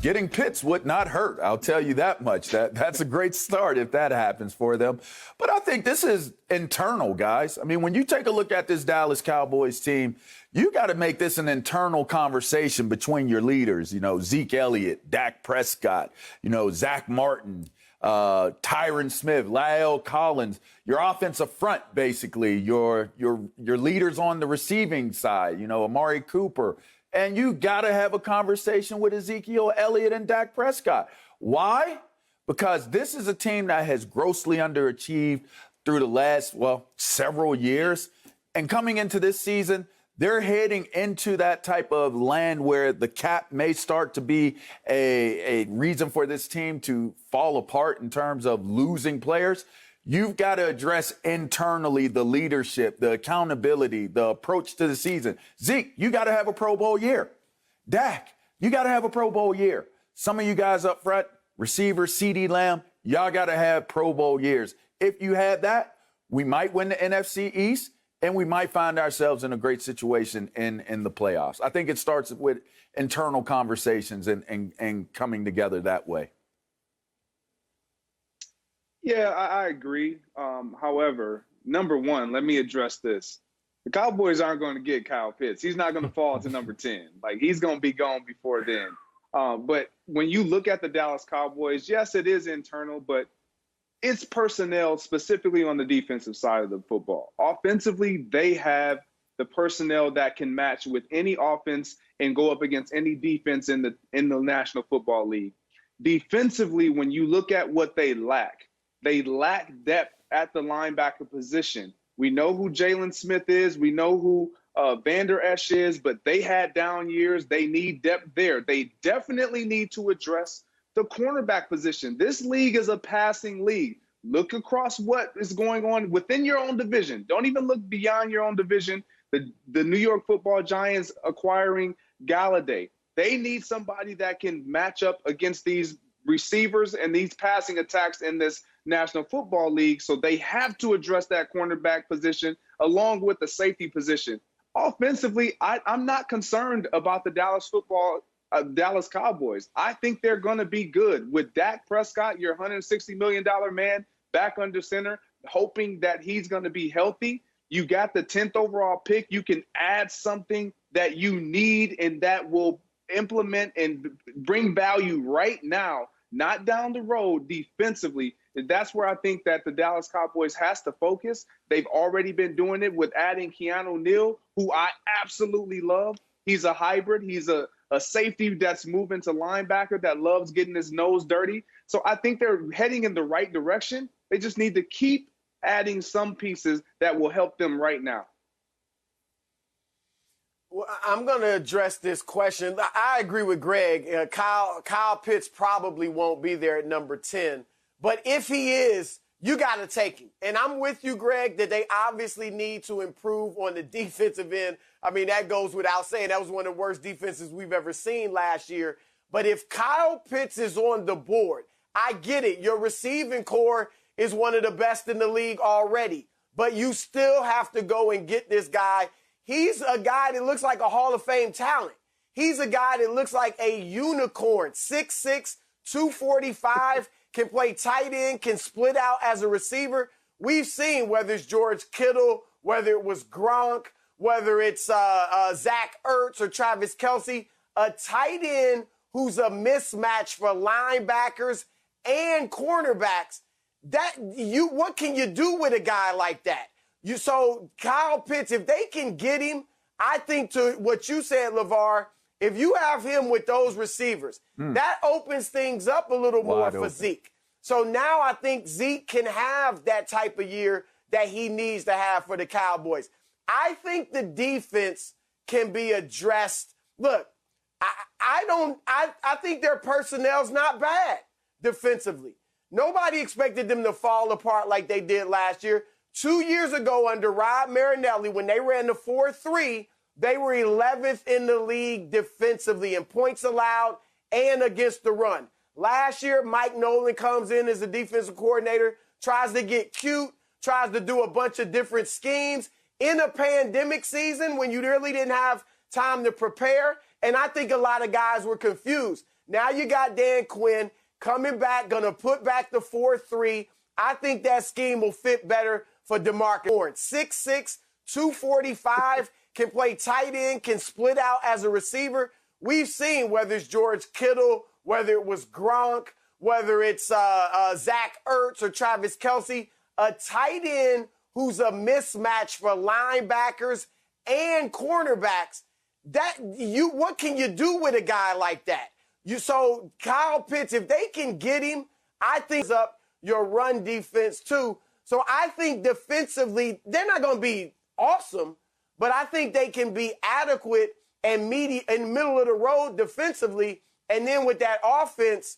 Getting Pitts would not hurt, I'll tell you that much. That's a great start if that happens for them. But I think this is internal, guys. I mean, when you take a look at this Dallas Cowboys team, you got to make this an internal conversation between your leaders. You know, Zeke Elliott, Dak Prescott, you know, Zach Martin, Tyron Smith, La'el Collins, your offensive front, basically, your leaders on the receiving side, you know, Amari Cooper. And you got to have a conversation with Ezekiel Elliott and Dak Prescott. Why? Because this is a team that has grossly underachieved through the last, several years. And coming into this season, they're heading into that type of land where the cap may start to be a reason for this team to fall apart in terms of losing players. You've got to address internally the leadership, the accountability, the approach to the season. Zeke, you got to have a Pro Bowl year. Dak, you got to have a Pro Bowl year. Some of you guys up front, receivers, CeeDee Lamb, y'all got to have Pro Bowl years. If you had that, we might win the NFC East, and we might find ourselves in a great situation in the playoffs. I think it starts with internal conversations and coming together that way. Yeah, I agree. However, number one, let me address this. The Cowboys aren't going to get Kyle Pitts. He's not going to fall to number 10. Like, he's going to be gone before then. But when you look at the Dallas Cowboys, yes, it is internal, but it's personnel specifically on the defensive side of the football. Offensively, they have the personnel that can match with any offense and go up against any defense in the National Football League. Defensively, when you look at what they lack depth at the linebacker position. We know who Jalen Smith is. We know who Vander Esch is, but they had down years. They need depth there. They definitely need to address the cornerback position. This league is a passing league. Look across what is going on within your own division. Don't even look beyond your own division. The New York Football Giants acquiring Galladay. They need somebody that can match up against these receivers and these passing attacks in this National Football League. So they have to address that cornerback position along with the safety position. Offensively, I'm not concerned about the Dallas Cowboys. I think they're going to be good with Dak Prescott, your $160 million man, back under center, hoping that he's going to be healthy. You got the 10th overall pick. You can add something that you need and that will implement and bring value right now, not down the road defensively. And that's where I think that the Dallas Cowboys has to focus. They've already been doing it with adding Keanu Neal, who I absolutely love. He's a hybrid. He's a safety that's moving to linebacker that loves getting his nose dirty. So I think they're heading in the right direction. They just need to keep adding some pieces that will help them right now. Well, I'm going to address this question. I agree with Greg. Kyle Pitts probably won't be there at number 10. But if he is, you got to take him. And I'm with you, Greg, that they obviously need to improve on the defensive end. I mean, that goes without saying. That was one of the worst defenses we've ever seen last year. But if Kyle Pitts is on the board, I get it. Your receiving core is one of the best in the league already. But you still have to go and get this guy. He's a guy that looks like a Hall of Fame talent. He's a guy that looks like a unicorn, 6'6", 245, can play tight end, can split out as a receiver. We've seen whether it's George Kittle, whether it was Gronk, whether it's Zach Ertz or Travis Kelce, a tight end who's a mismatch for linebackers and cornerbacks. What can you do with a guy like that? So Kyle Pitts, if they can get him, I think to what you said, LaVar, if you have him with those receivers, that opens things up a little more for Zeke. So now I think Zeke can have that type of year that he needs to have for the Cowboys. I think the defense can be addressed. Look, I think their personnel's not bad defensively. Nobody expected them to fall apart like they did last year. 2 years ago under Rod Marinelli, when they ran the 4-3, they were 11th in the league defensively in points allowed and against the run. Last year, Mike Nolan comes in as a defensive coordinator, tries to get cute, tries to do a bunch of different schemes in a pandemic season when you really didn't have time to prepare. And I think a lot of guys were confused. Now you got Dan Quinn coming back, going to put back the 4-3. I think that scheme will fit better for DeMarcus Lawrence. 6'6", 245, can play tight end, can split out as a receiver. We've seen whether it's George Kittle, whether it was Gronk, whether it's Zach Ertz or Travis Kelce, a tight end who's a mismatch for linebackers and cornerbacks. What can you do with a guy like that? So Kyle Pitts, if they can get him, I think it's up your run defense too. So I think defensively, they're not going to be awesome, but I think they can be adequate and middle of the road defensively. And then with that offense,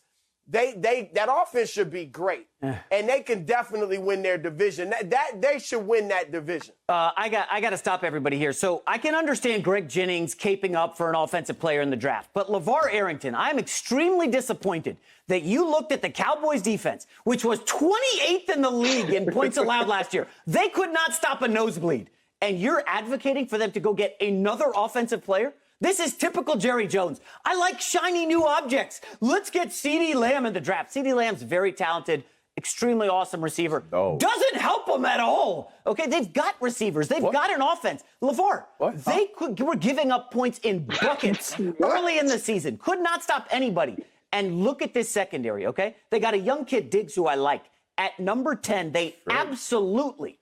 that offense should be great, and they can definitely win their division. They should win that division. I got to stop everybody here. So I can understand Greg Jennings caping up for an offensive player in the draft, but LaVar Arrington, I am extremely disappointed that you looked at the Cowboys defense, which was 28th in the league in points allowed last year. They could not stop a nosebleed, and you're advocating for them to go get another offensive player? This is typical Jerry Jones. I like shiny new objects. Let's get CeeDee Lamb in the draft. CeeDee Lamb's very talented, extremely awesome receiver. Oh. Doesn't help them at all. Okay, they've got receivers. They've got an offense. LaVar, they were giving up points in buckets early in the season. Could not stop anybody. And look at this secondary, okay? They got a young kid, Diggs, who I like. At number 10, they absolutely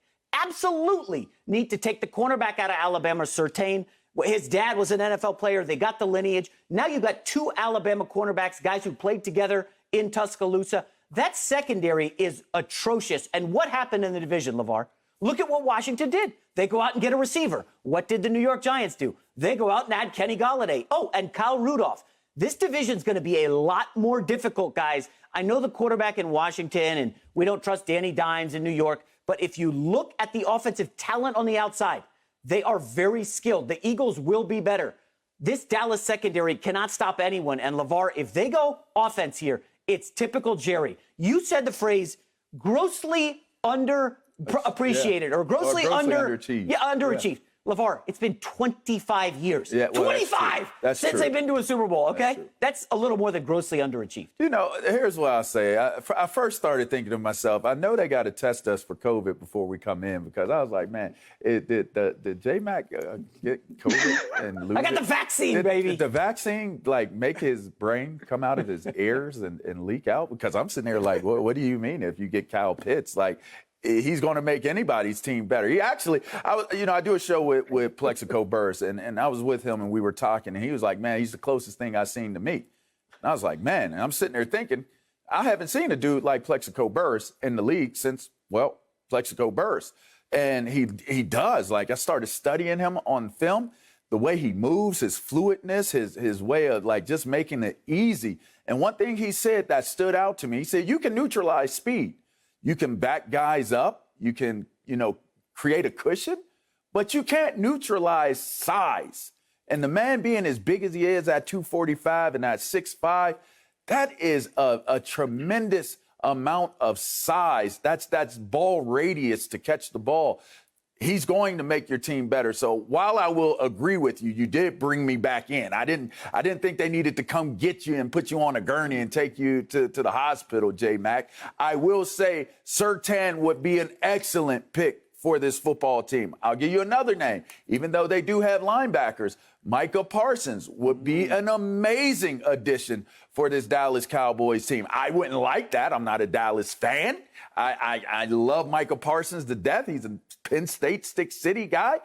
need to take the cornerback out of Alabama, Surtain. His dad was an NFL player. They got the lineage. Now you've got two Alabama cornerbacks, guys who played together in Tuscaloosa. That secondary is atrocious. And what happened in the division, LaVar? Look at what Washington did. They go out and get a receiver. What did the New York Giants do? They go out and add Kenny Golladay. Oh, and Kyle Rudolph. This division's going to be a lot more difficult, guys. I know the quarterback in Washington, and we don't trust Danny Dimes in New York. But if you look at the offensive talent on the outside, they are very skilled. The Eagles will be better. This Dallas secondary cannot stop anyone. And LaVar, if they go offense here, it's typical Jerry. You said the phrase grossly underappreciated or grossly underachieved. Yeah, underachieved. LaVar, it's been 25 years. Yeah, well, 25 since they've been to a Super Bowl, okay? That's a little more than grossly underachieved. You know, here's what I'll say. I first started thinking to myself, I know they got to test us for COVID before we come in, because I was like, man, did J-Mac get COVID and lose I got the vaccine, baby. Did the vaccine, like, make his brain come out of his ears and leak out? Because I'm sitting there like, what do you mean if you get Kyle Pitts? Like, he's going to make anybody's team better. He actually, I do a show with Plexico Burress, and I was with him, and we were talking, and he was like, man, he's the closest thing I've seen to me. And I was like, man, and I'm sitting there thinking, I haven't seen a dude like Plexico Burress in the league since, well, Plexico Burress. And he does. Like, I started studying him on film, the way he moves, his fluidness, his way of, like, just making it easy. And one thing he said that stood out to me, he said, you can neutralize speed. You can back guys up. You can, create a cushion, but you can't neutralize size. And the man being as big as he is at 245 and at 6'5", that is a tremendous amount of size. That's ball radius to catch the ball. He's going to make your team better. So while I will agree with you, you did bring me back in. I didn't think they needed to come get you and put you on a gurney and take you to the hospital, J-Mac. I will say Surtain would be an excellent pick for this football team. I'll give you another name. Even though they do have linebackers, Micah Parsons would be an amazing addition for this Dallas Cowboys team. I wouldn't like that. I'm not a Dallas fan. I love Micah Parsons to death. He's a Penn State, Stick City guy,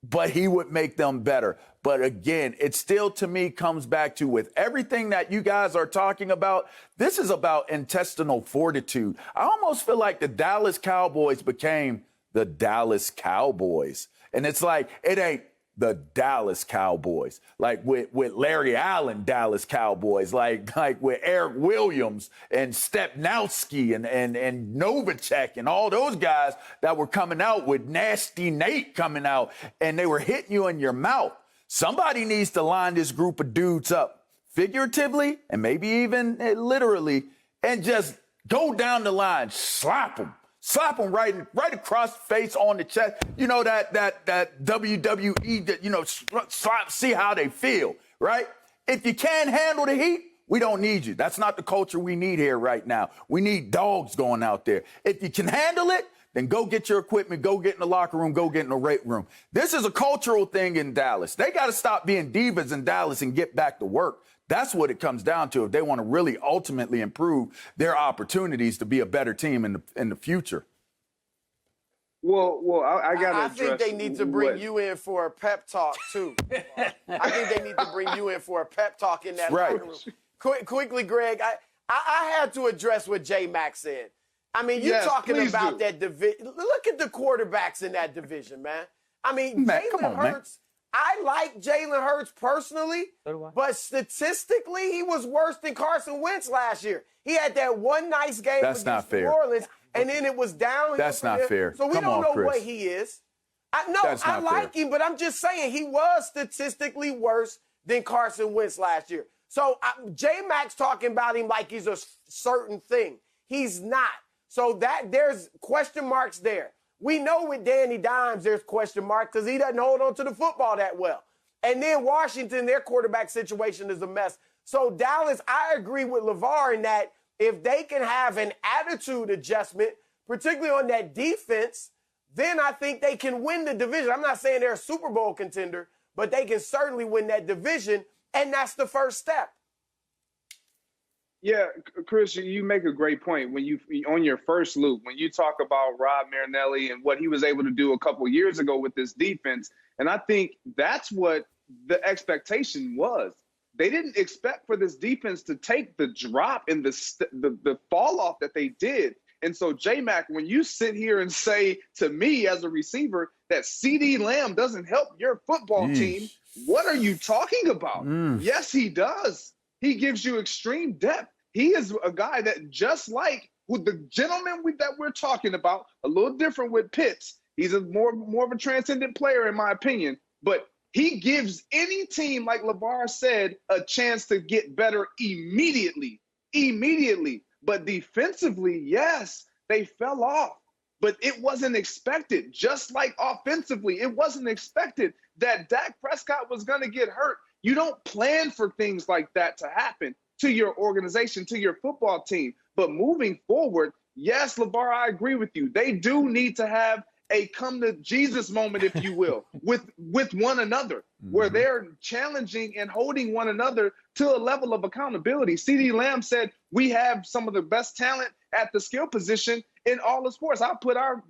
but he would make them better. But again, it still, to me, comes back to, with everything that you guys are talking about, this is about intestinal fortitude. I almost feel like the Dallas Cowboys became the Dallas Cowboys. And it's like, it ain't the Dallas Cowboys, like with Larry Allen, Dallas Cowboys, like with Eric Williams and Stepnowski and Novacek and all those guys that were coming out, with Nasty Nate coming out, and they were hitting you in your mouth. Somebody needs to line this group of dudes up figuratively and maybe even literally, and just go down the line, slap them. Slap them right across the face, on the chest. You know, that WWE, slap, see how they feel, right? If you can't handle the heat, We don't need you. That's not the culture we need here right now. We need dogs going out there. If you can handle it, then go get your equipment, go get in the locker room, go get in the weight room. This is a cultural thing in Dallas. They got to stop being divas in Dallas and get back to work. That's what it comes down to if they want to really ultimately improve their opportunities to be a better team in the future. Well, I got to I think they need to bring you in for a pep talk, too. I think they need to bring you in for a pep talk in that locker room. Quickly, Greg, I had to address what J-Mac said. I mean, you're talking about that division. Look at the quarterbacks in that division, man. I mean, Jalen Hurts, I like Jalen Hurts personally, but statistically, he was worse than Carson Wentz last year. He had that one nice game against New Orleans, and then it was downhill. That's not fair. So we don't know what he is. I like him, but I'm just saying he was statistically worse than Carson Wentz last year. So J-Mac's talking about him like he's a certain thing. He's not. So there's question marks there. We know with Danny Dimes there's question marks because he doesn't hold on to the football that well. And then Washington, their quarterback situation is a mess. So Dallas, I agree with LaVar in that if they can have an attitude adjustment, particularly on that defense, then I think they can win the division. I'm not saying they're a Super Bowl contender, but they can certainly win that division, and that's the first step. Yeah, Chris, you make a great point when you on your first loop, when you talk about Rob Marinelli and what he was able to do a couple of years ago with this defense. And I think that's what the expectation was. They didn't expect for this defense to take the drop in the fall off that they did. And so, J-Mac, when you sit here and say to me as a receiver that CeeDee Lamb doesn't help your football team, what are you talking about? Yes, he does. He gives you extreme depth. He is a guy that, just like with the gentleman that we're talking about, a little different with Pitts. He's a more of a transcendent player, in my opinion. But he gives any team, like LaVar said, a chance to get better immediately. But defensively, yes, they fell off. But it wasn't expected. Just like offensively, it wasn't expected that Dak Prescott was going to get hurt. You don't plan for things like that to happen to your organization, to your football team. But moving forward, yes, LaVar, I agree with you. They do need to have a come to Jesus moment, if you will, with one another, where they're challenging and holding one another to a level of accountability. CeeDee Lamb said, we have some of the best talent at the skill position in all of sports. I'll put our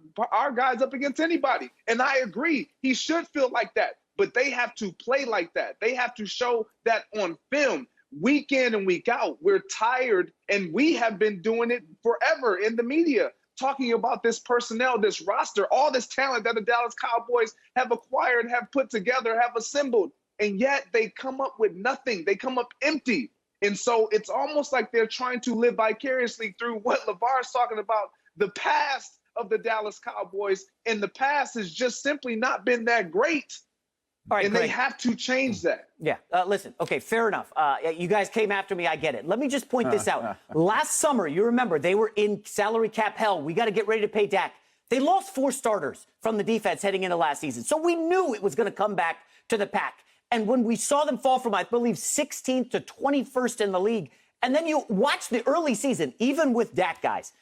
guys up against anybody. And I agree. He should feel like that. But they have to play like that. They have to show that on film, week in and week out. We're tired, and we have been doing it forever in the media, talking about this personnel, this roster, all this talent that the Dallas Cowboys have acquired, have put together, have assembled, and yet they come up with nothing. They come up empty. And so it's almost like they're trying to live vicariously through what LaVar is talking about, the past of the Dallas Cowboys, and the past has just simply not been that great. All right, and Greg, they have to change that. Yeah, listen, okay, fair enough. You guys came after me, I get it. Let me just point this out. Last summer, you remember, they were in salary cap hell. We got to get ready to pay Dak. They lost 4 starters from the defense heading into last season. So we knew it was going to come back to the pack. And when we saw them fall from, I believe, 16th to 21st in the league, and then you watch the early season, even with Dak guys,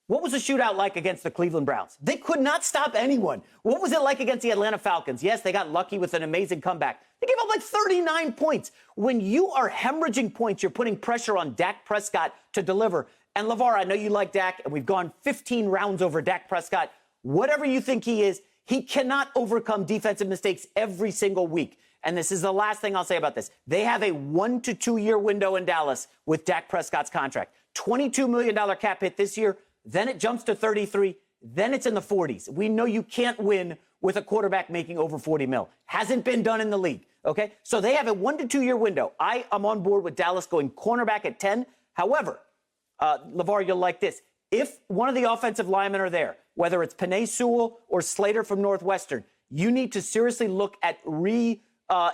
what was the shootout like against the Cleveland Browns? They could not stop anyone. What was it like against the Atlanta Falcons? Yes, they got lucky with an amazing comeback. They gave up like 39 points. When you are hemorrhaging points, you're putting pressure on Dak Prescott to deliver. And LaVar, I know you like Dak, and we've gone 15 rounds over Dak Prescott. Whatever you think he is, he cannot overcome defensive mistakes every single week. And this is the last thing I'll say about this. They have a 1 to 2 year window in Dallas with Dak Prescott's contract. $22 million cap hit this year. Then it jumps to 33. Then it's in the 40s. We know you can't win with a quarterback making over 40 mil. Hasn't been done in the league. Okay? So they have a 1 to 2 year window. I am on board with Dallas going cornerback at 10. However, LaVar, you'll like this. If one of the offensive linemen are there, whether it's Penei Sewell or Slater from Northwestern, you need to seriously look at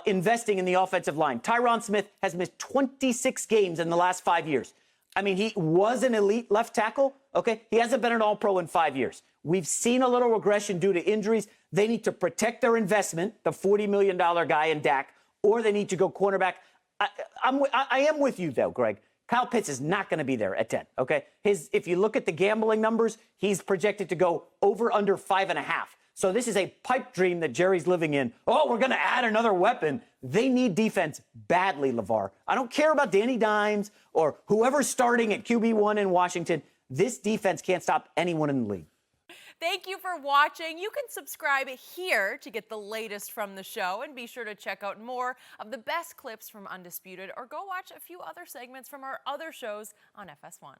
investing in the offensive line. Tyron Smith has missed 26 games in the last 5 years. I mean, he was an elite left tackle, okay? He hasn't been an all-pro in 5 years. We've seen a little regression due to injuries. They need to protect their investment, the $40 million guy in Dak, or they need to go cornerback. I am with you, though, Greg. Kyle Pitts is not going to be there at 10, okay? If you look at the gambling numbers, he's projected to go over under 5.5. So this is a pipe dream that Jerry's living in. Oh, we're going to add another weapon. They need defense badly, LaVar. I don't care about Danny Dimes or whoever's starting at QB1 in Washington. This defense can't stop anyone in the league. Thank you for watching. You can subscribe here to get the latest from the show, and be sure to check out more of the best clips from Undisputed, or go watch a few other segments from our other shows on FS1.